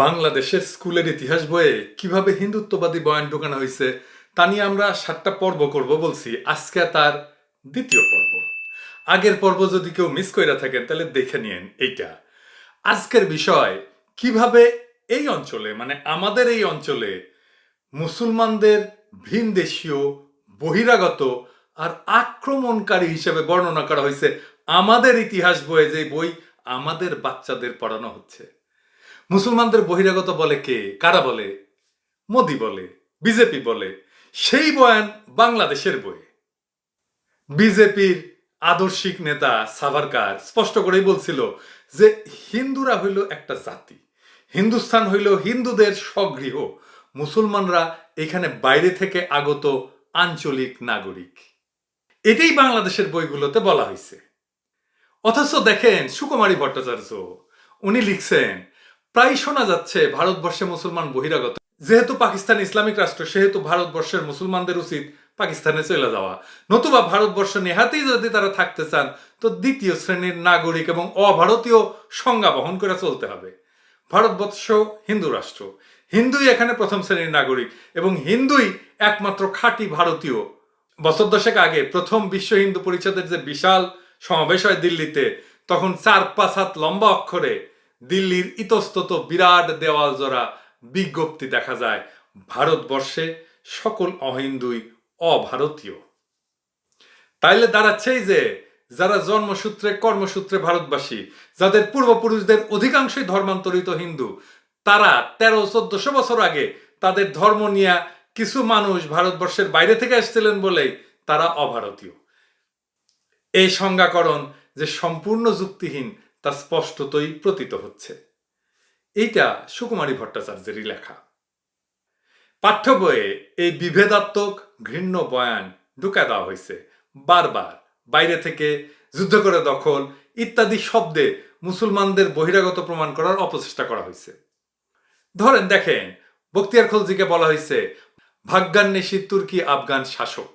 বাংলাদেশের স্কুলের ইতিহাস বইয়ে কিভাবে হিন্দুত্ববাদী বয়ান ঢোকানো হয়েছে তা নিয়ে আমরা 7টা পর্ব করব বলছি। আজকে তার দ্বিতীয় পর্ব। আগের পর্ব যদি কেউ মিস কইরা থাকেন তাহলে দেখে নিন এইটা। আজকের বিষয় কিভাবে এই অঞ্চলে মানে আমাদের এই অঞ্চলে মুসলমানদের ভিনদেশীয় বহিরাগত আর আক্রমণকারী হিসেবে বর্ণনা করা হয়েছে আমাদের ইতিহাস বইয়ে, যে বই আমাদের বাচ্চাদের পড়ানো হচ্ছে। মুসলমানদের বহিরাগত বলে কে, কারা বলে? মোদি বলে, বিজেপি বলে। সেই বয়ান বাংলাদেশের বইয়ে। বিজেপির আদর্শিক নেতা সাভারকার স্পষ্ট করেই বলছিল যে হিন্দুরা হইল একটা জাতি, হিন্দুস্থান হইল হিন্দুদের স্বগৃহ, মুসলমানরা এখানে বাইরে থেকে আগত আঞ্চলিক নাগরিক। এটাই বাংলাদেশের বইগুলোতে বলা হয়েছে। অথচ দেখেন সুকুমারী ভট্টাচার্য উনি লিখছেন, প্রায় শোনা যাচ্ছে ভারতবর্ষে মুসলমান বহিরাগত। যেহেতু পাকিস্তান ইসলামিক রাষ্ট্র, সেহেতু ভারতবর্ষের মুসলমানদের উচিত পাকিস্তানে চলে যাওয়া, নতুবা ভারতবর্ষ নেহাতেই যদি তারা থাকতে চান তো দ্বিতীয় শ্রেণীর নাগরিক এবং অভারতীয় সংজ্ঞা বহন করে চলতে হবে। ভারতবর্ষ হিন্দু রাষ্ট্র, হিন্দুই এখানে প্রথম শ্রেণীর নাগরিক এবং হিন্দুই একমাত্র খাঁটি ভারতীয়। বছর দশেক আগে প্রথম বিশ্ব হিন্দু পরিষদের যে বিশাল সমাবেশ হয় দিল্লিতে, তখন 4-5 হাত লম্বা অক্ষরে দিল্লির ইতস্তত বিরাট দেওয়াল জোড়া বিজ্ঞপ্তি দেখা যায়, ভারতবর্ষে সকল অহিন্দুই অভারতীয়। তাইলে দাঁড়াচ্ছেই যে যারা জন্মসূত্রে কর্মসূত্রে ভারতবাসী, যাদের পূর্বপুরুষদের অধিকাংশই ধর্মান্তরিত হিন্দু, তারা 1300-1400 বছর আগে তাদের ধর্ম নিয়ে কিছু মানুষ ভারতবর্ষের বাইরে থেকে এসেছিলেন বলেই তারা অভারতীয়। এই সংজ্ঞাকরণ যে সম্পূর্ণ যুক্তিহীন তা স্পষ্টতই প্রতীত হচ্ছে। এইটা সুকুমারী ভট্টাচার্যেরই লেখা। পাঠ্য বইয়ে এই বিভেদাত্মক ঘৃণ্য বয়ান ঢুকা দেওয়া হয়েছে বারবার। বাইরে থেকে, যুদ্ধ করে দখল ইত্যাদি শব্দে মুসলমানদের বহিরাগত প্রমাণ করার অপচেষ্টা করা হয়েছে। ধরেন দেখেন, বখতিয়ার খলজিকে বলা হয়েছে ভাগ্যান্বেষী তুর্কি আফগান শাসক।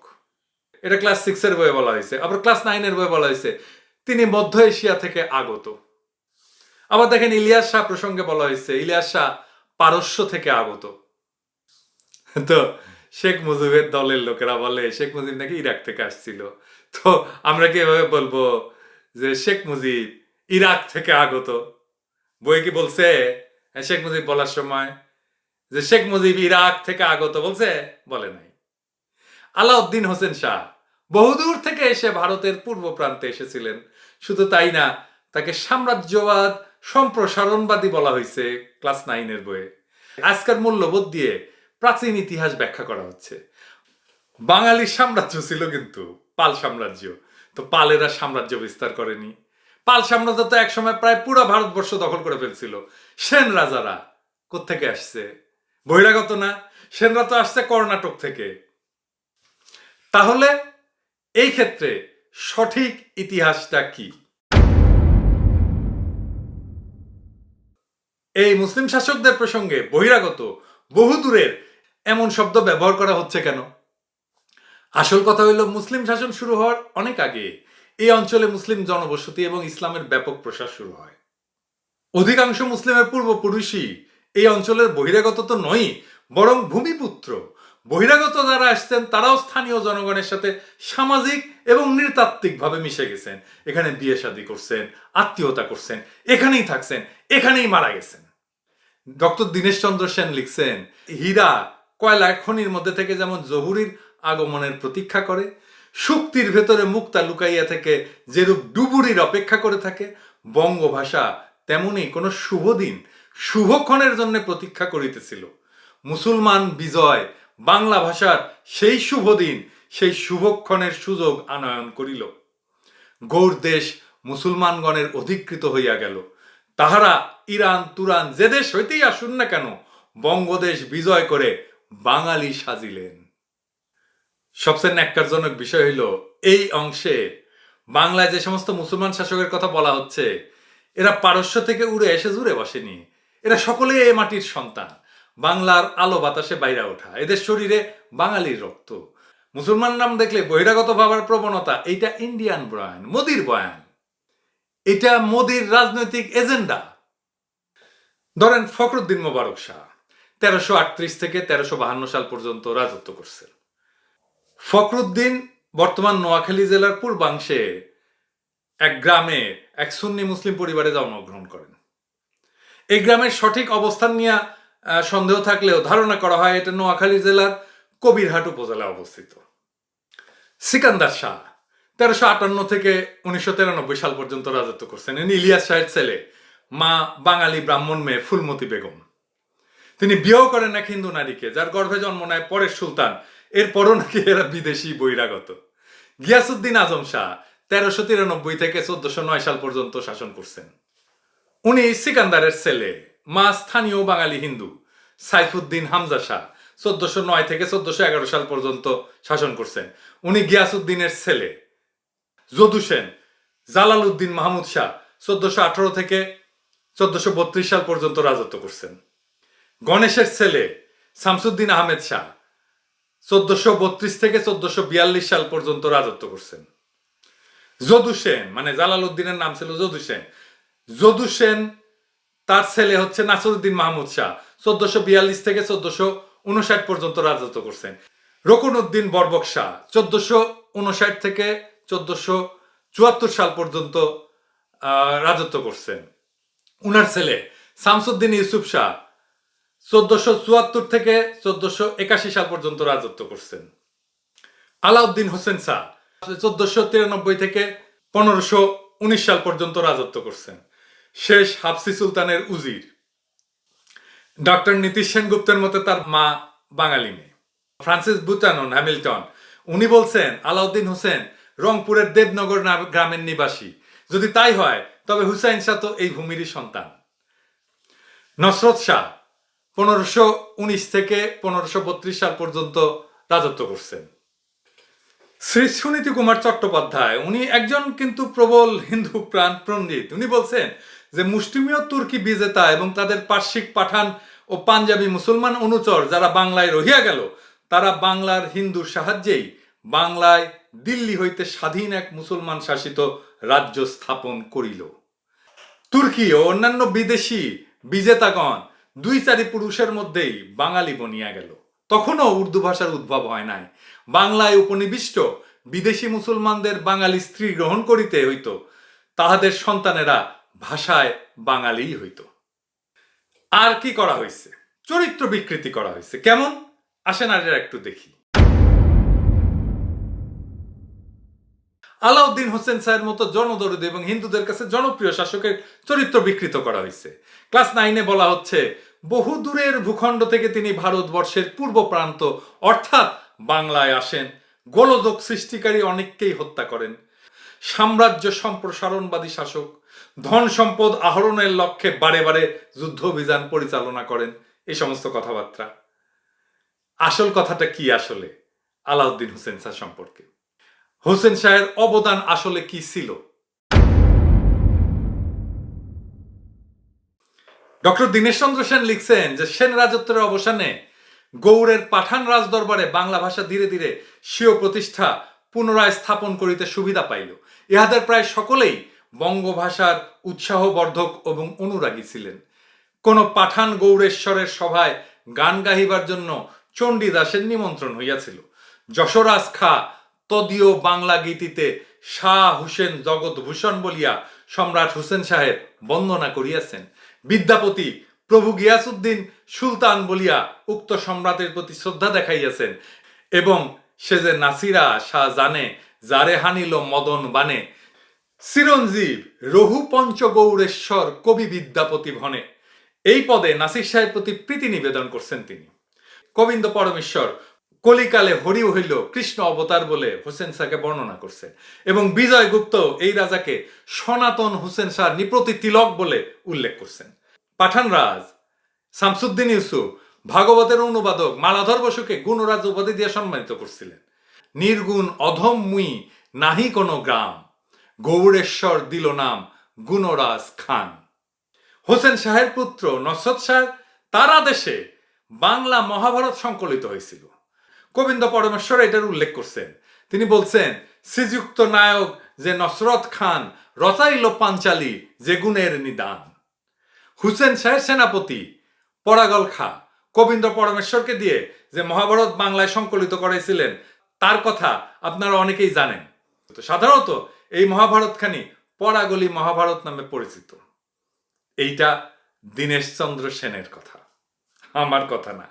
এটা ক্লাস 6-এর বইয়ে বলা হয়েছে। আবার ক্লাস 9-এর বইয়ে বলা হয়েছে তিনি মধ্য এশিয়া থেকে আগত। আবার দেখেন ইলিয়াস শাহ প্রসঙ্গে বলা হয়েছে ইলিয়াস শাহ পারস্য থেকে আগত। তো শেখ মুজিবের দলের লোকেরা বলে শেখ মুজিব নাকি ইরাক থেকে আসছিল। তো আমরা কি এভাবে বলবো যে শেখ মুজিব ইরাক থেকে আগত? বই কি বলছে শেখ মুজিব বলার সময় যে শেখ মুজিব ইরাক থেকে আগত বলছে? বলে নাই। আলাউদ্দিন হোসেন শাহ বহুদূর থেকে এসে ভারতের পূর্ব প্রান্তে এসেছিলেন। শুধু তাই না, তাকে সাম্রাজ্যবাদ সম্প্রসারণবাদী বলা হয়েছে ক্লাস 9-এর বইয়ে। আজকের মূল্যবোধ দিয়ে প্রাচীন ইতিহাস ব্যাখ্যা করা হচ্ছে। বাঙালির সাম্রাজ্য ছিল কিন্তু পাল সাম্রাজ্য। তো পালেরা সাম্রাজ্য বিস্তার করেনি। পাল সাম্রাজ্য তো একসময় প্রায় পুরো ভারতবর্ষ দখল করে ফেলছিল। সেন রাজারা কোত্থেকে আসছে? বহিরাগত না, সেনরা তো আসছে কর্ণাটক থেকে। তাহলে এই ক্ষেত্রে সঠিক ইতিহাসটা কি? এই মুসলিম শাসকদের প্রসঙ্গে বহিরাগত, বহুদূরের এমন শব্দ ব্যবহার করা হচ্ছে কেন? আসল কথা হইল, মুসলিম শাসন শুরু হওয়ার অনেক আগে এই অঞ্চলে মুসলিম জনবসতি এবং ইসলামের ব্যাপক প্রসার শুরু হয়। অধিকাংশ মুসলিমের পূর্বপুরুষই এই অঞ্চলের বহিরাগত তো নয়, বরং ভূমিপুত্র। বহিরাগত যারা আসছেন তারাও স্থানীয় জনগণের সাথে সামাজিক এবং নৃতাত্ত্বিকভাবে মিশে গেছেন। এখানে বিয়ে শাদী করছেন, আত্মীয়তা করছেন, এখানেই থাকছেন, এখানেই মারা গেছেন। ডক্টর দীনেশ চন্দ্র সেন লিখছেন, হীরা কয়লা খনির মধ্যে থেকে যেমন জহুরির আগমনের প্রতীক্ষা করে, শুক্তির ভেতরে মুক্তা লুকাইয়া থেকে যেরূপ ডুবুরির অপেক্ষা করে থাকে, বঙ্গভাষা তেমনি কোনো শুভদিন শুভক্ষণের জন্য প্রতীক্ষা করিতেছিল। মুসলমান বিজয় বাংলা ভাষার সেই শুভদিন, সেই শুভক্ষণের সুযোগ আনয়ন করিল। গৌর দেশ মুসলমানগণের অধিকৃত হইয়া গেল। তাহারা ইরান তুরান যে দেশ হইতেই আসুন না কেন, বঙ্গদেশ বিজয় করে বাঙালি সাজিলেন। সবচেয়ে ন্যাক্কারজনক বিষয় হইল, এই অংশে বাংলায় যে সমস্ত মুসলমান শাসকের কথা বলা হচ্ছে, এরা পারস্য থেকে উড়ে এসে জুড়ে বসেনি। এরা সকলে এ মাটির সন্তান, বাংলার আলো বাতাসে বাইরে ওঠা। এদের শরীরে বাঙালির রক্ত। মুসলমান নাম দেখলে বহিরাগত ভাবার প্রবণতা, এইটা ইন্ডিয়ান বয়ান, মোদির বয়ান। এটা মোদির রাজনৈতিক এজেন্ডা। ধরেন ফখরুদ্দিন মোবারক শাহ 1338 থেকে 1352 সাল পর্যন্ত রাজত্ব করছেন। ফখরুদ্দিন বর্তমান নোয়াখালী জেলার পূর্বাংশে এক গ্রামে এক সুন্নি মুসলিম পরিবারে জন্মগ্রহণ করেন। এই গ্রামের সঠিক অবস্থান নিয়ে সন্দেহ থাকলেও ধারণা করা হয় এটা নোয়াখালী জেলার কবিরহাট উপজেলায় অবস্থিত। সিকান্দার শাহ 1358 থেকে 1993 সাল পর্যন্ত রাজত্ব করছেন। ইনি ইলিয়াস শাহের ছেলে, মা বাঙালি ব্রাহ্মণ মেয়ে ফুলমতি বেগম। তিনি বিয়েও করেন এক হিন্দু নারীকে, যার গর্ভে জন্ম নেয় পরের সুলতান। এরপরও নাকি এরা বিদেশি বহিরাগত। গিয়াসউদ্দিন আজম শাহ 1393 থেকে 1409 সাল পর্যন্ত শাসন করছেন। উনি সিকান্দারের ছেলে, মা স্থানীয় বাঙালি হিন্দু। সাইফুদ্দিন হামজা শাহ 1409 থেকে 1411 সাল পর্যন্ত শাসন করছেন। উনি গিয়াসউদ্দিনের ছেলে। যদু সেন জালালউদ্দিন মাহমুদ শাহ 1418 থেকে 1432 সাল পর্যন্ত রাজত্ব করছেন। গণেশের ছেলে শামসুদ্দিন আহমেদ শাহ 1432 থেকে 1442 সাল পর্যন্ত রাজত্ব করছেন। যদু সেন মানে জালালউদ্দিনের নাম ছিল যদু সেন। যদু সেন তার ছেলে হচ্ছে নাসিরউদ্দিন মাহমুদ শাহ 1442 থেকে 1459 পর্যন্ত রাজত্ব করছেন। রকুনউদ্দিন বরবক শাহ 1459 থেকে 1474 সাল পর্যন্ত রাজত্ব করছেন। উনার ছেলে শামসুদ্দিন ইউসুফ শাহ 1474 থেকে 1481 সাল পর্যন্ত রাজত্ব করছেন। আলাউদ্দিন হোসেন শাহ 1493 থেকে 1519 সাল পর্যন্ত রাজত্ব করছেন। শেষ হাফসি সুলতানের উজির। ডক্টর নীতিশ সেনগুপ্তের মতে তার মা বাঙালি মেয়ে। ফ্রান্সিস বুচানন হ্যামিল্টন উনি বলছেন আলাউদ্দিন হোসেন রংপুরের দেবনগর গ্রামের নিবাসী। যদি তাই হয় তবে হুসাইন শাহ তো এই ভূমিরই সন্তান। নসরত শাহ 1519 থেকে 1532 সাল পর্যন্ত রাজত্ব করছেন। শ্রী সুনীতি কুমার চট্টোপাধ্যায় উনি একজন কিন্তু প্রবল হিন্দু প্রাণ পণ্ডিত। উনি বলছেন যে মুষ্টিমেয় তুর্কি বিজেতা এবং তাদের পার্শ্বিক পাঠান ও পাঞ্জাবি মুসলমান অনুচর যারা বাংলায় রহিয়া গেল, তারা বাংলার হিন্দুর সাহায্যেই বাংলায় দিল্লি হইতে স্বাধীন এক মুসলমান শাসিত রাজ্য স্থাপন করিল। তুর্কি ও অন্যান্য বিদেশি বিজেতাগণ 2-4 পুরুষের মধ্যেই বাঙালি বনিয়া গেল। তখনও উর্দু ভাষার উদ্ভব হয় নাই। বাংলায় উপনিবিষ্ট বিদেশি মুসলমানদের বাঙালি স্ত্রী গ্রহণ করিতে হইত, তাহাদের সন্তানেরা ভাষায় বাঙালিই হইত। আর কি করা হয়েছে? চরিত্র বিকৃতি করা হয়েছে। কেমন? আসেন আর একটু দেখি। আলাউদ্দিন হোসেন শাহের মতো জনদরদী এবং হিন্দুদের কাছে জনপ্রিয় শাসকের চরিত্র বিকৃত করা হয়েছে। ক্লাস 9-এ বলা হচ্ছে বহু দূরের ভূখণ্ড থেকে তিনি ভারতবর্ষের পূর্ব প্রান্ত অর্থাৎ বাংলায় আসেন, গোলযোগ সৃষ্টিকারী অনেককেই হত্যা করেন, সাম্রাজ্য সম্প্রসারণবাদী শাসক, ধন সম্পদ আহরণের লক্ষ্যে বারে বারে যুদ্ধ অভিযান পরিচালনা করেন। এই সমস্ত কথাবার্তা। আসল কথাটা কি আসলে আলাউদ্দিন হোসেন শাহ সম্পর্কে? হোসেন শাহের অবদান আসলে কি ছিল? ডক্টর দীনেশ চন্দ্র সেন লিখছেন যে সেন রাজত্বের অবসানে গৌড়ের পাঠান রাজদরবারে বাংলা ভাষা ধীরে ধীরে স্বীয় প্রতিষ্ঠা পুনরায় স্থাপন করিতে সুবিধা পাইল। ইহাদের প্রায় সকলেই বঙ্গভাষার উৎসাহবর্ধক এবং অনুরাগী ছিলেন। কোন পাঠান গৌড়েশ্বরের সভায় গান গাহিবার জন্য চণ্ডীদাসের নিমন্ত্রণ হইয়াছিল। যশোরাজ খা তদীয় বাংলা গীতিতে শাহ হুসেন জগৎভূষণ বলিয়া সম্রাট হোসেন শাহের বন্দনা করিয়াছেন। বিদ্যাপতি প্রভু গিয়াসউদ্দিন সুলতান বলিয়া উক্ত সম্রাটের প্রতি শ্রদ্ধা দেখাইয়াছেন এবং সে যে নাসিরা শাহ জানে যারে হানিল মদন বানে, চিরঞ্জীব রঘু পঞ্চগৌড়েশ্বর কবি বিদ্যাপতি ভনে, এই পদে নাসির শাহের প্রতি প্রীতি নিবেদন করছেন তিনি। গোবিন্দ পরমেশ্বর কলিকালে হরি হইল কৃষ্ণ অবতার বলে হোসেন শাহকে বর্ণনা করছেন এবং বিজয় গুপ্ত এই রাজাকে সনাতন হোসেন শাহ নিপ্রতি তিলক বলে উল্লেখ করছেন। পাঠান রাজ শামসুদ্দিন ইউসুফ ভাগবতের অনুবাদক মালাধর বসুকে গুণরাজ উপাধি দিয়ে সম্মানিত করছিলেন। নির্গুণ অধম মুই নাহি কোনো গ্রাম, গৌড়েশ্বর দিল নাম গুণরাজ খান। হোসেন শাহের পুত্র নসরত শাহ তার আদেশে বাংলা মহাভারত সংকলিত হয়েছিল। গোবিন্দ পরমেশ্বর এটার উল্লেখ করছেন। তিনি বলছেন শ্রীযুক্ত নায়ক যে নসরত খান রচাইল পাঞ্চালী যে গুণের নিদান। হুসেন শাহের সেনাপতি পরাগল খাঁ কবীন্দ্র পরমেশ্বরকে দিয়ে যে মহাভারত বাংলায় সংকলিত করেছিলেন তার কথা আপনারা অনেকেই জানেন। তো সাধারণত এই মহাভারতখানি পরাগলি মহাভারত নামে পরিচিত। এইটা দীনেশ চন্দ্র সেনের কথা, আমার কথা না।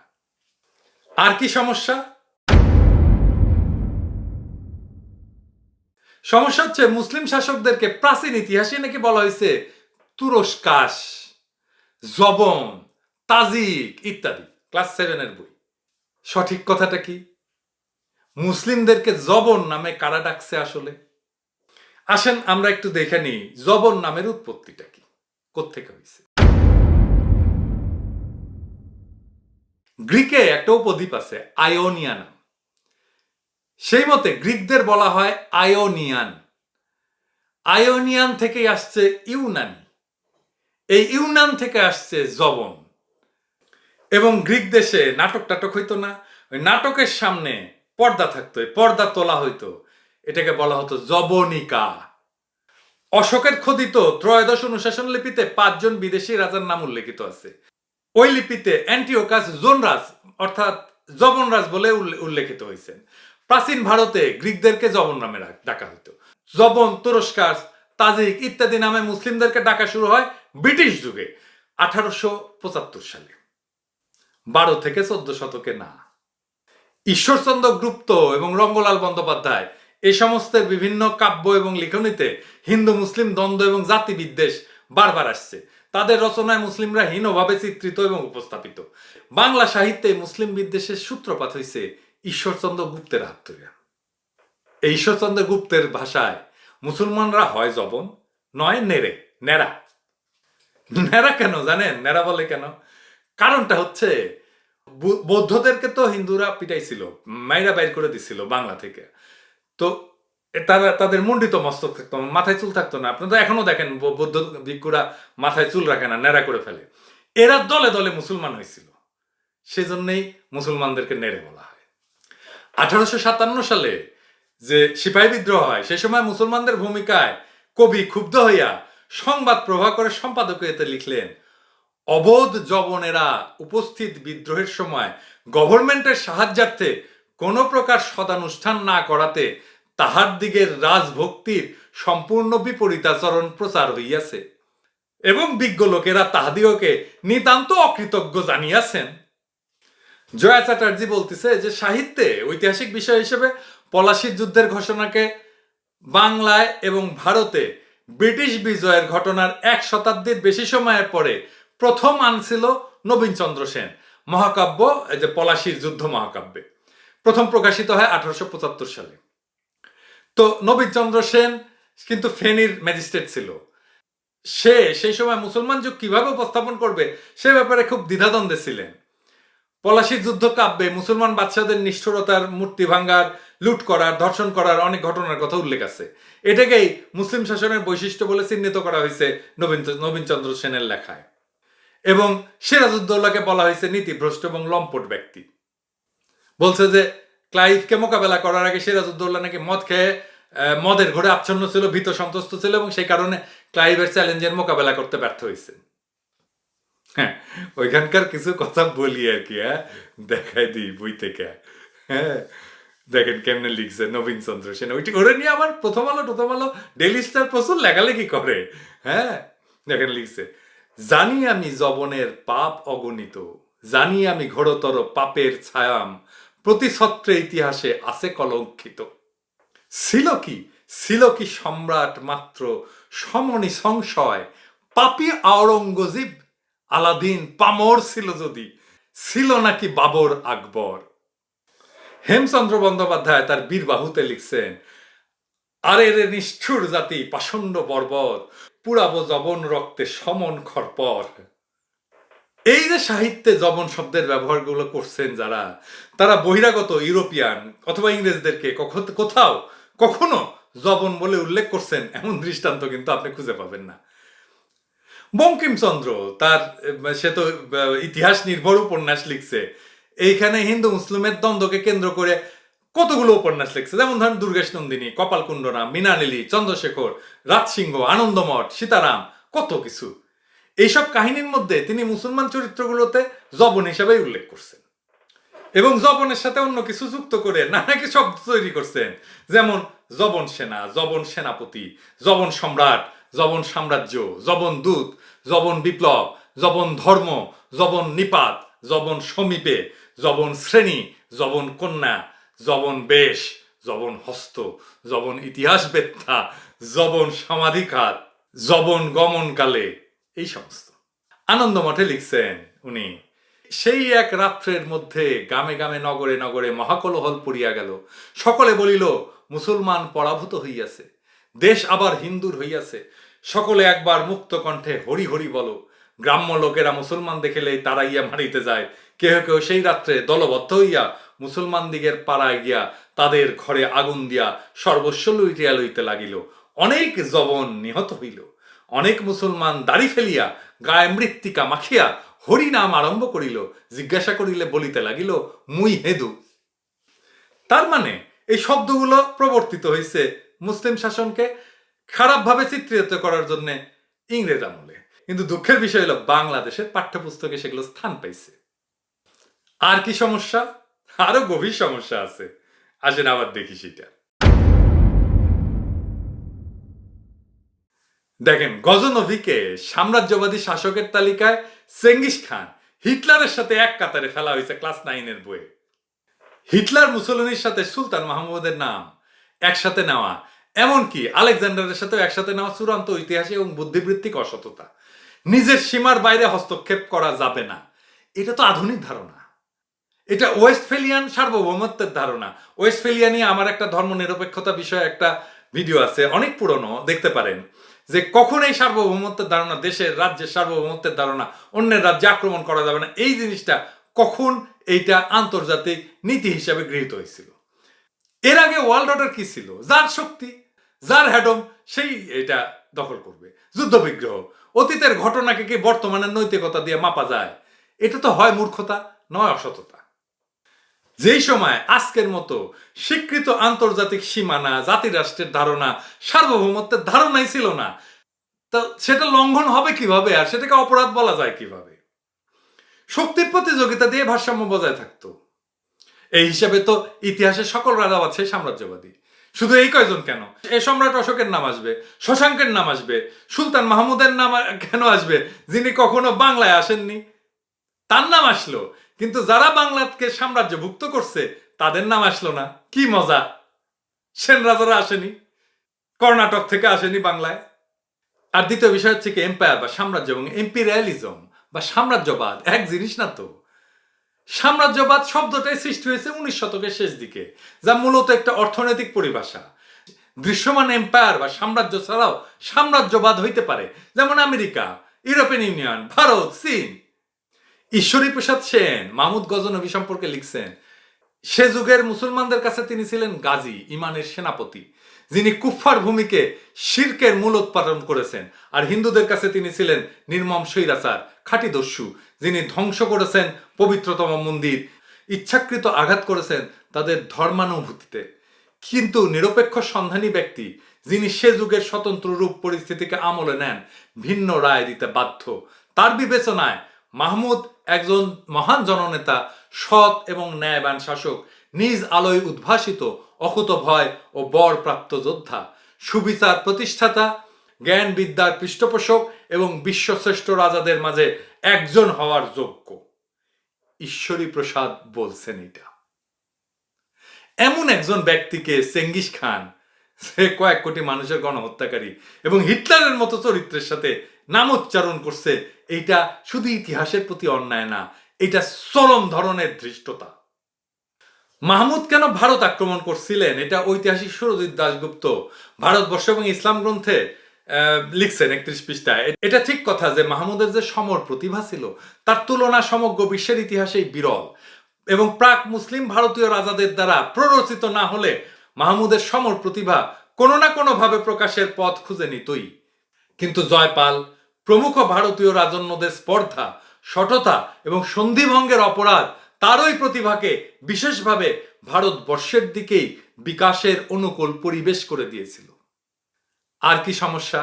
আর কি সমস্যা? সমস্যা হচ্ছে মুসলিম শাসকদেরকে প্রাচীন ইতিহাসে নাকি বলা হয়েছে তুরস্কাস, জবন, তাজিক ইত্যাদি, ক্লাস 7 বই। সঠিক কথাটা কি? মুসলিমদেরকে জবন নামে কারা ডাকছে আসলে? আসেন আমরা একটু দেখে নিই জবন নামের উৎপত্তিটা কি, কোত্থেকে হয়েছে। গ্রিকে একটা উপদ্বীপ আছে আয়োনিয়া নাম। সেই মতে গ্রিকদের বলা হয় আয়োনিয়ান। আয়োনিয়ান থেকে আসছে ইউনানি, এই ইউনান থেকে আসছে জবন। এবং গ্রিক দেশে নাটক টাটক হইতো না, ওই নাটকের সামনে পর্দা থাকতো, পর্দা তোলা হইতো, এটাকে বলা হতো জবনিকা। অশোকের খোদিত ত্রয়োদশ অনুশাসন লিপিতে 5 জন বিদেশি রাজার নাম উল্লেখিত আছে। ওই লিপিতে অ্যান্টিওকাস জোনরাজ অর্থাৎ জবনরাজ বলে উল্লেখিত হয়েছেন। প্রাচীন ভারতে গ্রিকদেরকে জবন নামে ডাকা হতো। জবন, তুরস্কার, তাজিক ইত্যাদি নামে মুসলিমদেরকে ডাকা শুরু হয় ব্রিটিশ যুগে 1875 সালে, 12 থেকে 14 শতকে না। ঈশ্বরচন্দ্র গুপ্ত এবং রঙ্গলাল বন্দ্যোপাধ্যায় এই সমস্ত বিভিন্ন কাব্য এবং লিখনীতে হিন্দু মুসলিম দ্বন্দ্ব এবং জাতি বিদ্বেষ বারবার আসছে। তাদের রচনায় মুসলিমরা হীনভাবে চিত্রিত এবং উপস্থাপিত। বাংলা সাহিত্যে মুসলিম বিদ্বেষের সূত্রপাত হয়েছে ঈশ্বরচন্দ্র গুপ্তের হাত ধরে। এই ঈশ্বরচন্দ্র গুপ্তের ভাষায় মুসলমানরা হয় জবন, নয় নেড়া। নেড়া কেন জানেন? নেড়া বলে কেন? কারণটা হচ্ছে বৌদ্ধদেরকে তো হিন্দুরা পিটাইছিল, মাইরা বাইর করে দিছিল বাংলা থেকে। তো তাদের মুন্ডিত মস্তক থাকতো, মাথায় চুল থাকতো না। আপনারা তো এখনো দেখেন বৌদ্ধ ভিক্ষুরা মাথায় চুল রাখে না, নেড়া করে ফেলে। এরা দলে দলে মুসলমান হয়েছিল, সেজন্যই মুসলমানদেরকে নেড়ে বলা হয়। 1857 সালে যে সিপাহী বিদ্রোহ হয়, সে সময় মুসলমানদের ভূমিকায় কবি ক্ষুব্ধ হইয়া সংবাদ প্রভাকরের সম্পাদকীয়তে লিখলেন, অবোধ জবনেরা উপস্থিত বিদ্রোহের সময় গভর্নমেন্টের সাহায্যার্থে কোন প্রকার সদানুষ্ঠান না করাতে তাহার দিগের রাজভক্তির সম্পূর্ণ বিপরীতাচরণ প্রচার হইয়াছে এবং বিজ্ঞ লোকেরা তাহাদিগকে নিতান্ত অকৃতজ্ঞ জানিয়াছেন। জয়া চ্যাটার্জি বলতেছে যে সাহিত্যে ঐতিহাসিক বিষয় হিসেবে পলাশীর যুদ্ধের ঘোষণাকে বাংলায় এবং ভারতে ব্রিটিশ বিজয়ের ঘটনার 1 শতাব্দীর বেশি সময়ের পরে প্রথম আনছিল নবীনচন্দ্র সেন মহাকাব্য, এই যে পলাশীর যুদ্ধ মহাকাব্যে। প্রথম প্রকাশিত হয় 1875 সালে। তো নবীনচন্দ্র সেন কিন্তু ফেনীর ম্যাজিস্ট্রেট ছিল। সে সেই সময় মুসলমান যুগ কিভাবে উপস্থাপন করবে সে ব্যাপারে খুব দ্বিধাদ্বন্দ্বে ছিলেন। পলাশীর যুদ্ধ কাব্যে মুসলমান বাদশাদের নিষ্ঠুরতার, মূর্তি ভাঙ্গার, লুট করার, ধর্ষণ করার অনেক ঘটনার কথা উল্লেখ আছে। এটাকেই মুসলিম শাসনের বৈশিষ্ট্য বলে চিহ্নিত করা হয়েছে নবীনচন্দ্র সেনের লেখায়। এবং সিরাজউদ্দৌলাকে বলা হয়েছে নীতিভ্রষ্ট এবং লম্পট ব্যক্তি। বলছে যে ক্লাইভকে মোকাবেলা করার আগে সিরাজউদ্দৌলা নাকি মদ খেয়ে মদের ঘোরে আচ্ছন্ন ছিল, ভীত সন্ত্রস্ত ছিল এবং সেই কারণে ক্লাইভের চ্যালেঞ্জের মোকাবেলা করতে ব্যর্থ হয়েছে। হ্যাঁ, ওইখানকার কিছু কথা বলি আর কি, দেখাই দিই বই থেকে। হ্যাঁ, দেখেন কেমনে লিখছে নবীনচন্দ্র সেন। ওইটি করে নিয়ে আবার প্রথম আলো ডেইলি স্টার প্রচুর লেখালেখি করে। হ্যাঁ, দেখেন লিখছে, জানি আমি জবনের পাপ অগণিত, জানি আমি ঘোরতর পাপের ছায়াম, প্রতি ছত্রে ইতিহাসে আছে কলঙ্কিত। ছিল কি সম্রাট মাত্র সমনি সংশয়, পাপী আওরঙ্গজীব আলাদিন পামর ছিল যদি, ছিল নাকি বাবর আকবর। হেমচন্দ্র বন্দ্যোপাধ্যায় তার বীরবাহুতে লিখছেন, আরে রে নিষ্ঠুর জাতি পাষণ্ড বর্বর, পুরাবো জবন রক্তে সমন খরপর। এই যে সাহিত্যে জবন শব্দের ব্যবহারগুলো করছেন যারা, তারা বহিরাগত ইউরোপিয়ান অথবা ইংরেজদেরকে কোথাও কখনো জবন বলে উল্লেখ করছেন এমন দৃষ্টান্ত কিন্তু আপনি খুঁজে পাবেন না। বঙ্কিমচন্দ্র সে তো ইতিহাস নির্ভর উপন্যাস লিখছে, এইখানে হিন্দু মুসলিমের দ্বন্দ্বকে কেন্দ্র করে কতগুলো উপন্যাস লিখছে। যেমন ধরেন দুর্গেশ নন্দিনী, কপালকুণ্ডনা, মৃণালিনী, চন্দ্রশেখর, রাজসিংহ, আনন্দমঠ, সীতারাম, কত কিছু। এইসব কাহিনীর মধ্যে তিনি মুসলমান চরিত্রগুলোতে জবন হিসাবে উল্লেখ করছেন এবং জবনের সাথে অন্য কিছু যুক্ত করে নানাকি শব্দ তৈরি করছেন, যেমন জবন সেনা, জবন সেনাপতি, জবন সম্রাট, জবন সাম্রাজ্য, জবন দূত, জবন বিপ্লব, জবন ধর্ম, জবন নিপাত, জবন সমীপে, জবন শ্রেণী, জবন কন্যা, জবন বেশ, জবন হস্ত, জবন ইতিহাস বেত্তা, জবন সমাধিঘাত, জবন গমনকালে, এই সমস্ত। আনন্দমঠে লিখছেন উনি, সেই এক রাত্রের মধ্যে গ্রামে গ্রামে নগরে নগরে মহাকলহল পড়িয়া গেল। সকলে বলিল মুসলমান পরাভূত হইয়াছে, দেশ আবার হিন্দুর হইয়াছে। সকলে একবার মুক্ত কণ্ঠে হরি হরি বলো। গ্রাম্য লোকেরা মুসলমান দেখিলেই তাড়াইয়া মারিতে যায়। কেহ কেউ সেই রাত্রে দলবদ্ধ হইয়া মুসলমান দিগের পাড়ায় গিয়া তাদের ঘরে আগুন দিয়া সর্বস্ব লুটিয়া লইতে লাগিল। অনেক জবন নিহত হইল। অনেক মুসলমান দাড়ি ফেলিয়া গায়ে মৃত্তিকা মাখিয়া হরি নাম আরম্ভ করিল। জিজ্ঞাসা করিলে বলিতে লাগিল মুই হেদু। তার মানে এই শব্দগুলো প্রবর্তিত হয়েছে মুসলিম শাসনকে খারাপভাবে চিত্রিত করার জন্য ইংরেজ আমলে, কিন্তু দুঃখের বিষয় হলো বাংলাদেশের পাঠ্যপুস্তকে সেগুলো স্থান পাইছে। আর কি সমস্যা? আরো গভীর সমস্যা আছে, আসেন আবার দেখি সেটা। দেখেন, গজনভিকে সাম্রাজ্যবাদী শাসকের তালিকায় চেঙ্গিস খান হিটলারের সাথে এক কাতারে ফেলা হয়েছে ক্লাস 9-এর বইয়ে। হিটলার মুসলিনের সাথে সুলতান মাহমুদের নাম একসাথে নেওয়া, এমনকি আলেকজান্ডারের সাথে একসাথে নেওয়া চূড়ান্ত ঐতিহাসিক এবং বুদ্ধিবৃত্তিক অসততা। নিজের সীমার বাইরে হস্তক্ষেপ করা যাবে না, এটা তো আধুনিক ধারণা। এটা ওয়েস্টফেলিয়ান সার্বভৌমত্বের ধারণা। ওয়েস্টফেলিয়া নিয়ে আমার একটা ধর্ম নিরপেক্ষতা বিষয়ে একটা ভিডিও আছে, অনেক পুরনো, দেখতে পারেন, যে কখন এই সার্বভৌমত্বের ধারণা, দেশের রাজ্যের সার্বভৌমত্বের ধারণা, অন্যের রাজ্যে আক্রমণ করা যাবে না, এই জিনিসটা কখন এইটা আন্তর্জাতিক নীতি হিসাবে গৃহীত হয়েছিল। এর আগে ওয়ার্ল্ড অর্ডার কি ছিল? যার শক্তি, যার হ্যাডম, সেই এটা দখল করবে। যুদ্ধ বিগ্রহ, অতীতের ঘটনাকে কি বর্তমানের নৈতিকতা দিয়ে মাপা যায়? এটা তো হয় মূর্খতা, নয় অসততা। যেই সময় আজকের মতো স্বীকৃত আন্তর্জাতিক সীমানা, জাতিরাষ্ট্রের ধারণা, সার্বভৌমত্বের ধারণাই ছিল না, তা সেটা লঙ্ঘন হবে কিভাবে আর সেটাকে অপরাধ বলা যায় কিভাবে? শক্তির প্রতিযোগিতা দিয়ে ভারসাম্য বজায় থাকতো। এই হিসাবে তো ইতিহাসের সকল রাজাবাদ সেই সাম্রাজ্যবাদী। শুধু এই কয়জন কেন, এই সম্রাট অশোকের নাম আসবে, শশাঙ্কের নাম আসবে, সুলতান মাহমুদের নাম কেন আসবে, যিনি কখনো বাংলায় আসেননি, তার নাম আসলো। কিন্তু যারা বাংলাকে সাম্রাজ্যভুক্ত করছে তাদের নাম আসলো না। কি মজা! সেন রাজারা আসেনি, কর্ণাটক থেকে আসেনি বাংলায়। আর দ্বিতীয় বিষয় হচ্ছে কি, এম্পায়ার বা সাম্রাজ্য এবং এম্পিরিয়ালিজম বা সাম্রাজ্যবাদ এক জিনিস না তো। সাম্রাজ্যবাদ শব্দটাই সৃষ্টি হয়েছে 19 শতকের শেষ দিকে, যা মূলত একটা অর্থনৈতিক পরিভাষা। দৃশ্যমান এম্পায়ার বা সাম্রাজ্য ছাড়াও সাম্রাজ্যবাদ হইতে পারে, যেমন আমেরিকা, ইউরোপিয়ান ইউনিয়ন, ভারত, চীন। ঈশ্বরী প্রসাদ সেন মাহমুদ গজনভি সম্পর্কে লিখছেন, সে যুগের মুসলমানদের কাছে তিনি ছিলেন গাজী, ইমানের সেনাপতি, যিনি কুফফার ভূমিকে শিরকের মূলোৎপাটন করেছেন। আর হিন্দুদের কাছে তিনি ছিলেন নির্মম স্বৈরাচার, খাঁটি দস্যু, যিনি ধ্বংস করেছেন পবিত্রতম মন্দির, ইচ্ছাকৃত আঘাত করেছেন তাদের ধর্মানুভূতিতে। কিন্তু নিরপেক্ষ সন্ধানী ব্যক্তি, যিনি সে যুগের স্বতন্ত্র রূপ পরিস্থিতিকে আমলে নেন, ভিন্ন রায় দিতে বাধ্য। তার বিবেচনায় মাহমুদ একজন মহান জননেতা, সৎ এবং ন্যায়বান শাসক, নিজ আলোয় উদ্ভাসিত, অকুত ভয় ও বরপ্রাপ্ত যোদ্ধা, সুবিচার প্রতিষ্ঠাতা, জ্ঞান বিদ্যার পৃষ্ঠপোষক এবং বিশ্বশ্রেষ্ঠ রাজাদের মাঝে একজন হওয়ার যোগ্য। ঈশ্বরী প্রসাদ বলছেন এটা। এমন একজন ব্যক্তিকে চেঙ্গিস খান, সে কয়েক কোটি মানুষের গণহত্যাকারী এবং হিটলারের মতো চরিত্রের সাথে নামোচ্চারণ করছে, এইটা শুধু ইতিহাসের প্রতি অন্যায় না, এটা চরম ধরনের ধৃষ্টতা। মাহমুদ কেন ভারত আক্রমণ করছিলেন, এটা ঐতিহাসিক সুরজিৎ দাশগুপ্ত ভারতবর্ষ এবং ইসলাম গ্রন্থে লিখছেন 31 পৃষ্ঠায়। এটা ঠিক কথা যে মাহমুদের যে সমর প্রতিভা ছিল তার তুলনা সমগ্র বিশ্বের ইতিহাসেই বিরল, এবং প্রাক মুসলিম ভারতীয় রাজাদের দ্বারা প্ররোচিত না হলে মাহমুদের সমর প্রতিভা কোনো না কোনো ভাবে প্রকাশের পথ খুঁজে নিতই। কিন্তু জয়পাল প্রমুখ ভারতীয় রাজন্যদের স্পর্ধা, শঠতা এবং সন্ধিভঙ্গের অপরাধ তারই প্রতিভাকে বিশেষভাবে ভারতবর্ষের দিকেই বিকাশের অনুকূল পরিবেশ করে দিয়েছিল। 'আর কি সমস্যা?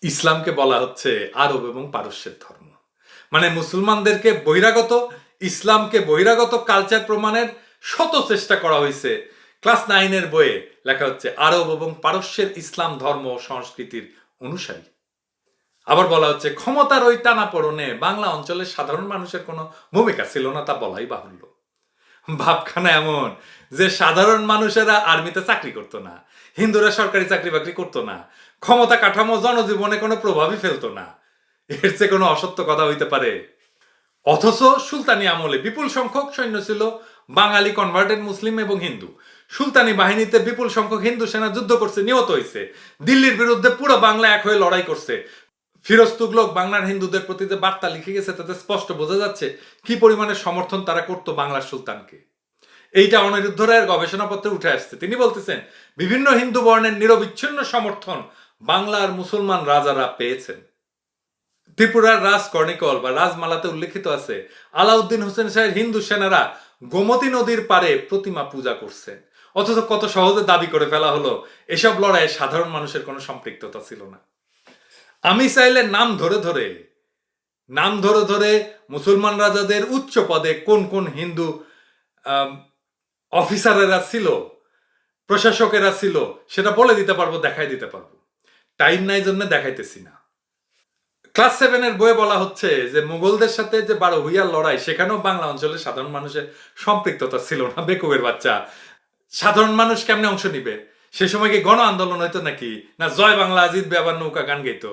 ইসলামকে বলা হচ্ছে আরব এবং পারস্যের ধর্ম, মানে মুসলমানদেরকে বহিরাগত, ইসলামকে বহিরাগত কালচার প্রমাণের শত চেষ্টা করা হয়েছে। ক্লাস 9-এর বইয়ে লেখা হচ্ছে আরব এবং পারস্যের ইসলাম ধর্ম ও সংস্কৃতির অনুসারী। আবার বলা হচ্ছে ক্ষমতার ওই টানাপোড়েনে বাংলা অঞ্চলের সাধারণ মানুষের কোনো ভূমিকা ছিল না, তা বলাই বাহুল্য। ভাবখানা এমন যে সাধারণ মানুষেরা আর্মিতে চাকরি করতো না, হিন্দুরা সরকারি চাকরি বাকরি করতো না, ক্ষমতা কাঠামো জনজীবনে কোনো প্রভাবই ফেলতো না। এর চেয়ে কোনো অসত্য কথা হইতে পারে? অথচ সুলতানি আমলে বিপুল সংখ্যক সৈন্য ছিল বাঙালি, কনভার্টেড মুসলিম এবং হিন্দু। সুলতানি বাহিনীতে বিপুল সংখ্যক হিন্দু সেনা যুদ্ধ করছে, নিহত হয়েছে। দিল্লির বিরুদ্ধে পুরো বাংলা এক হয়ে লড়াই করছে। ফিরোজ তুগলক বাংলার হিন্দুদের প্রতি যে বার্তা লিখে গেছে তাতে স্পষ্ট বোঝা যাচ্ছে কি পরিমাণে সমর্থন তারা করতো বাংলার সুলতানকে। এইটা অনিরুদ্ধ রায়ের গবেষণাপত্রে উঠে আসছে। তিনি বলতেছেন বিভিন্ন হিন্দু বর্ণের নিরবিচ্ছিন্ন সমর্থন বাংলার মুসলমান রাজারা পেয়েছেন। ত্রিপুরার রাজ কর্ণিকল বা রাজমালাতে উল্লেখিত আছে আলাউদ্দিন হোসেন শাহের হিন্দু সেনারা গোমতী নদীর পারে প্রতিমা পূজা করছে। অথচ কত সহজে দাবি করে ফেলা হলো এসব লড়াইয়ে সাধারণ মানুষের কোনো সম্পৃক্ততা ছিল না। আমি চাইলে নাম ধরে ধরে মুসলমান রাজাদের উচ্চ পদে কোন কোন হিন্দু অফিসারেরা ছিল, প্রশাসকেরা ছিল, সেটা বলে দিতে পারবো, দেখাই দিতে পারবো। টাইম নাই জন্য দেখাইতেছি না। ক্লাস 7-এর বইয়ে বলা হচ্ছে যে মুঘলদের সাথে যে 12 ভূঁইয়ার লড়াই, সেখানেও বাংলা অঞ্চলের সাধারণ মানুষের সম্পৃক্ততা ছিল না। বেকুবের বাচ্চা, সাধারণ মানুষ কেমনে অংশ নিবে? সে সময় কি গণ আন্দোলন হইতো নাকি? না জয় বাংলা আজিত আবার নৌকা গান গাইতো?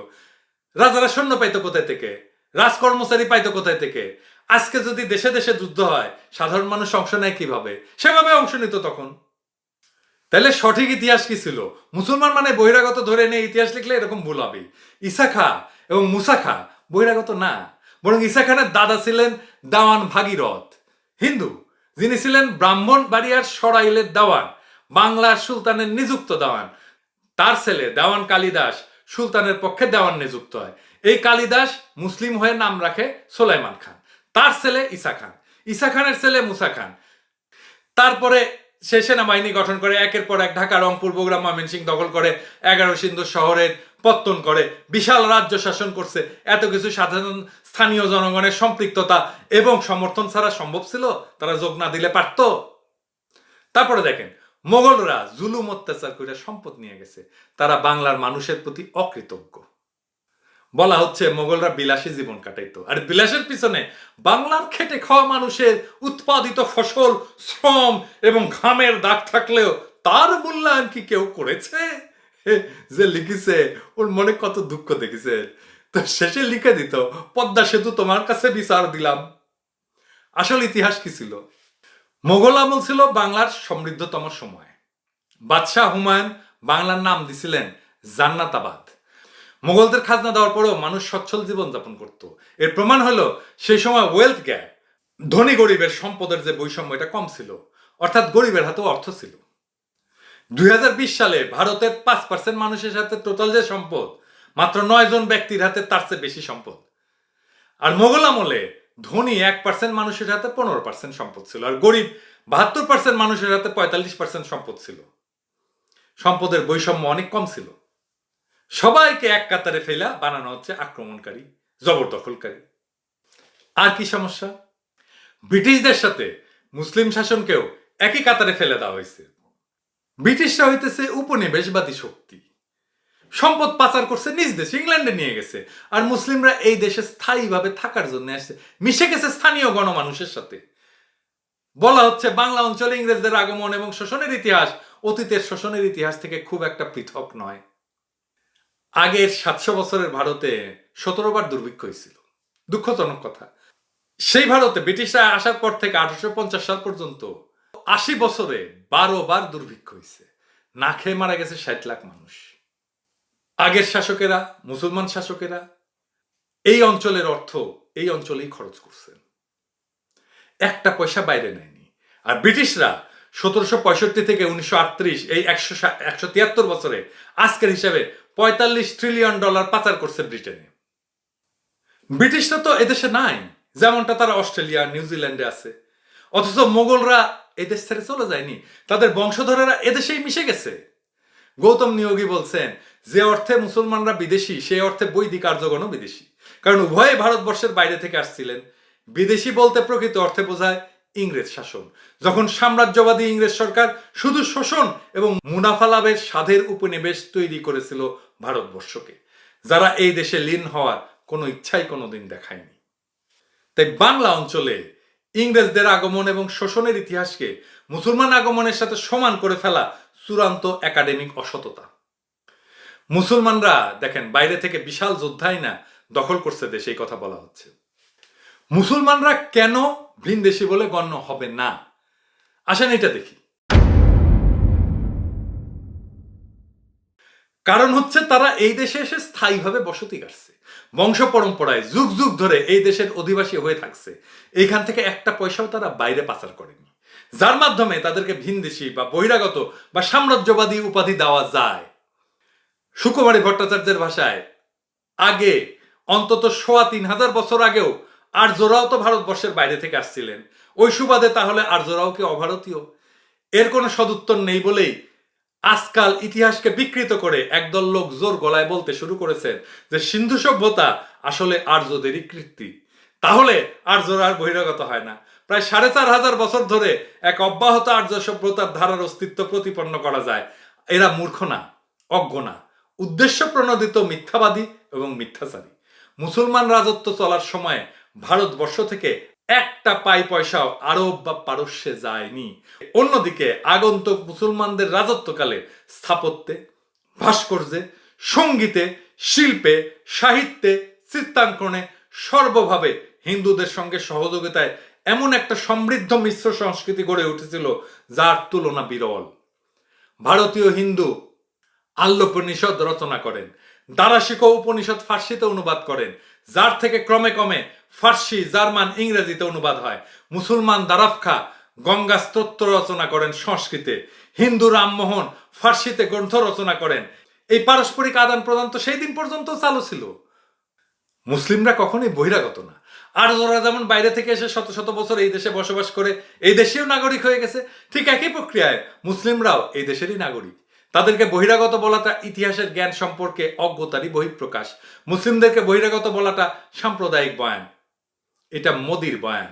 রাজারা সৈন্য পাইতো কোথায় থেকে? রাজকর্মচারী পাইতো কোথায় থেকে? আজকে যদি দেশে দেশে যুদ্ধ হয়, সাধারণ মানুষ অংশ নেয় কিভাবে? সেভাবে অংশ নিত তখন। তাহলে সঠিক ইতিহাস কি ছিল? মুসলমান মানে বহিরাগত ধরে নিয়ে ইতিহাস লিখলে এরকম ভুল হবে। ঈসা খা এবং মুসা খা বহিরাগত না, বরং ঈসা খানের দাদা ছিলেন দেওয়ান ভাগীরথ, হিন্দু, যিনি ছিলেন ব্রাহ্মণ বাড়িয়ার সরাইলের দেওয়ান, বাংলার সুলতানের নিযুক্ত দেওয়ান। তার ছেলে দেওয়ান কালিদাস সুলতানের পক্ষে দেওয়ান নিযুক্ত হয়। এই কালিদাস মুসলিম হয়ে নাম রাখে সোলাইমান খান। তার ছেলে ঈসা খান, ঈসা খানের ছেলে মুসা খান। তারপরে সে সেনাবাহিনী গঠন করে, একের পর এক ঢাকা, রংপুর, বগুড়া, ময়মনসিংহ দখল করে, 11 সিন্ধু শহরের পত্তন করে, বিশাল রাজ্য শাসন করছে। এত কিছু সাধারণ স্থানীয় জনগণের সম্পৃক্ততা এবং সমর্থন ছাড়া সম্ভব ছিল? তারা যোগ না দিলে পারত? তারপরে দেখেন মোগলরা জুলুম অত্যাচার করে সম্পদ নিয়ে গেছে, তারা বাংলার মানুষের প্রতি অকৃতজ্ঞ। বলা হচ্ছে মোগলরা বিলাসী জীবন কাটাইতো, আর বিলাসের পিছনে বাংলার খেটে খাওয়া মানুষের উৎপাদিত ফসল, শ্রম এবং ঘামের দাগ থাকলেও তার মূল্যায়ন কি কেউ করেছে? যে লিখেছে ওর মনে কত দুঃখ দেখেছে, তো শেষে লিখে দিত পদ্মা সেতু তোমার কাছে বিচার দিলাম। আসল ইতিহাস কি ছিল? মোগল আমল ছিল বাংলার সমৃদ্ধতম সময়। বাদশাহ হুমায়ুন বাংলার নাম দিছিলেন জান্নাতাবাদ। মোগলদের খাজনা দেওয়ার পরেও মানুষ সচ্ছল জীবন যাপন করত। এর প্রমাণ হলো সেই সময় ওয়েলথ গ্যাপ, ধনী গরিবের সম্পদের যে বৈষম্য, এটা কম ছিল, অর্থাৎ গরিবের হাতেও অর্থ ছিল। 2020 সালে ভারতের 5% মানুষের সাথে টোটাল যে সম্পদ, মাত্র 9 জন ব্যক্তির হাতে তার চেয়ে বেশি সম্পদ। আর মোগল আমলে ধনী 1% মানুষের হাতে 15% সম্পদ ছিল, আর গরিব 72% মানুষের হাতে 45% সম্পদ ছিল। সম্পদের বৈষম্য অনেক কম ছিল। সবাইকে এক কাতারে ফেলা বানানো হচ্ছে আক্রমণকারী, জবরদখলকারী। আর কি সমস্যা? ব্রিটিশদের সাথে মুসলিম শাসনকেও একই কাতারে ফেলে দেওয়া হয়েছে। ব্রিটিশরা হইতেছে উপনিবেশবাদী শক্তি, সম্পদ পাচার করছে নিজ দেশে, ইংল্যান্ডে নিয়ে গেছে, আর মুসলিমরা এই দেশে স্থায়ীভাবে থাকার জন্য আসছে, মিশে গেছে স্থানীয় গণমানুষের সাথে। বলা হচ্ছে বাংলা অঞ্চলে ইংরেজদের আগমন এবং শোষণের ইতিহাস অতীতের শোষণের ইতিহাস থেকে খুব একটা পৃথক নয়। আগের 700 বছরের ভারতে 17 বার দুর্ভিক্ষ হয়েছিল। দুঃখজনক কথা, সেই ভারতে ব্রিটিশরা আসার পর থেকে 1850 সাল পর্যন্ত 80 বছরে 12 বার দুর্ভিক্ষ হয়েছে। না খেয়ে মারা গেছে 60 লাখ মানুষ। আগের শাসকেরা, মুসলমান শাসকেরা এই অঞ্চলের অর্থ এই অঞ্চলেই খরচ করছেন, একটা পয়সা বাইরে নেয়নি। আর ব্রিটিশরা 1765 থেকে 1938 এই 173 বছরে আজকের হিসাবে $45 ট্রিলিয়ন পাচার করছে ব্রিটেনে। ব্রিটিশরা তো এদেশে নাই, যেমনটা তারা অস্ট্রেলিয়া, নিউজিল্যান্ডে আছে। অথচ মোগলরা এদেশ ছেড়ে চলে যায়নি, তাদের বংশধরেরা এদেশেই মিশে গেছে। গৌতম নিয়োগী বলছেন যে অর্থে মুসলমানরা বিদেশি সেই অর্থে বৈদিক আর্যগণও বিদেশি, কারণ উভয়ে ভারতবর্ষের বাইরে থেকে আসছিলেন। বিদেশি বলতে প্রকৃত অর্থে বোঝায় ইংরেজ শাসন, যখন সাম্রাজ্যবাদী ইংরেজ সরকার শুধু শোষণ এবং মুনাফা লাভের স্বাদের উপনিবেশ তৈরি করেছিল ভারতবর্ষকে, যারা এই দেশে লীন হওয়ার কোনো ইচ্ছাই কোনোদিন দেখায়নি। তাই বাংলা অঞ্চলে ইংরেজদের আগমন এবং শোষণের ইতিহাসকে মুসলমান আগমনের সাথে সমান করে ফেলা চূড়ান্ত একাডেমিক অসততা। মুসলমানরা দেখেন বাইরে থেকে বিশাল যোদ্ধাই না দখল করছে দেশ, এই কথা বলা হচ্ছে। মুসলমানরা কেন ভিনদেশী বলে গণ্য হবে না? আসেন এটা দেখি। কারণ হচ্ছে তারা এই দেশে এসে স্থায়ীভাবে বসতি কাটছে, বংশ পরম্পরায় যুগ যুগ ধরে এই দেশের অধিবাসী হয়ে থাকছে। এইখান থেকে একটা পয়সাও তারা বাইরে পাচার করেনি, যার মাধ্যমে তাদেরকে ভিনদেশী বা বহিরাগত বা সাম্রাজ্যবাদী উপাধি দেওয়া যায়। সুকুমারী ভট্টাচার্যের ভাষায় আগে অন্তত ৩,৫০০ বছর আগেও আর্যরাও তো ভারতবর্ষের বাইরে থেকে আসছিলেন। ওই সুবাদে তাহলে আর্যরাও কি অভারতীয়? এর কোনো সদুত্তর নেই বলেই আজকাল ইতিহাসকে বিকৃত করে একদল লোক জোর গলায় বলতে শুরু করেছেন যে সিন্ধু সভ্যতা আসলে আর্যদেরই কৃতি। তাহলে আর্যরা আর বহিরাগত হয় না। প্রায় ৪,৫০০ বছর ধরে এক অব্যাহত আর্য সভ্যতার ধারার অস্তিত্ব প্রতিপন্ন করা যায়। এরা মূর্খ না, অজ্ঞ না, উদ্দেশ্য প্রণোদিত মিথ্যাবাদী এবং মিথ্যাচারী। মুসলমান রাজত্ব চলার সময় ভারতবর্ষ থেকে একটা পাই পয়সাও আরব বা পারস্যে যায়নি। অন্যদিকে আগন্তুক মুসলমানদের রাজত্বকালে স্থাপত্যে, ভাস্কর্যে, সঙ্গীতে, শিল্পে, সাহিত্যে, চিত্রাঙ্কনে সর্বভাবে হিন্দুদের সঙ্গে সহযোগিতায় এমন একটা সমৃদ্ধ মিশ্র সংস্কৃতি গড়ে উঠেছিল যার তুলনা বিরল। ভারতীয় হিন্দু আল্লোপনিষদ রচনা করেন, দারাশিকো উপনিষদ ফার্সিতে অনুবাদ করেন, যার থেকে ক্রমে ক্রমে ফার্সি, জার্মান, ইংরেজিতে অনুবাদ হয়। মুসলমান দারাফখা গঙ্গা স্তোত্র রচনা করেন সংস্কৃতে, হিন্দু রামমোহন ফার্সিতে গ্রন্থ রচনা করেন। এই পারস্পরিক আদান প্রদান তো সেই দিন পর্যন্ত চালু ছিল। মুসলিমরা কখনোই বহিরাগত না। আর যারা যেমন বাইরে থেকে এসে শত শত বছর এই দেশে বসবাস করে এই দেশেও নাগরিক হয়ে গেছে, ঠিক একই প্রক্রিয়ায় মুসলিমরাও এই দেশেরই নাগরিক। তাদেরকে বহিরাগত বলাটা ইতিহাসের জ্ঞান সম্পর্কে অজ্ঞতারই বহিঃপ্রকাশ। মুসলিমদেরকে বহিরাগত বলাটা সাম্প্রদায়িক বয়ান, এটা মোদির বয়ান।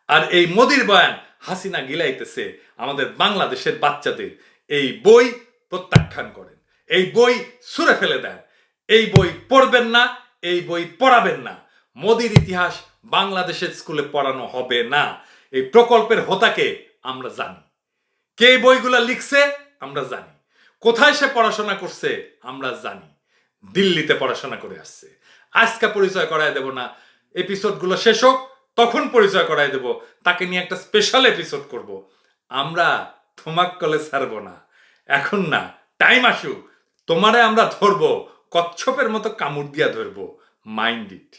আর এই মোদির বয়ান হাসিনা গিলাইতেছে আমাদের বাংলাদেশের বাচ্চাদের। এই বই প্রত্যাখ্যান করেন, এই বই ছুঁড়ে ফেলে দেন, এই বই পড়বেন না, এই বই পড়াবেন না। মোদির ইতিহাস বাংলাদেশের স্কুলে পড়ানো হবে না। এই প্রকল্পের হোতাকে আমরা জানি, কে বইগুলা লিখছে আমরা জানি, কোথায় সে পড়াশোনা করছে আমরা জানি। দিল্লিতে পড়াশোনা করে আসছে। আজকে পরিচয় করায় দেব না, এপিসোডগুলো শেষ হোক তখন পরিচয় করায় দেব। তাকে নিয়ে একটা স্পেশাল এপিসোড করব। আমরা থমাক্কলে ছাড়বো না, এখন না, টাইম আসুক তোমারে আমরা ধরবো, কচ্ছপের মতো কামড় দিয়া ধরবো। Mind it.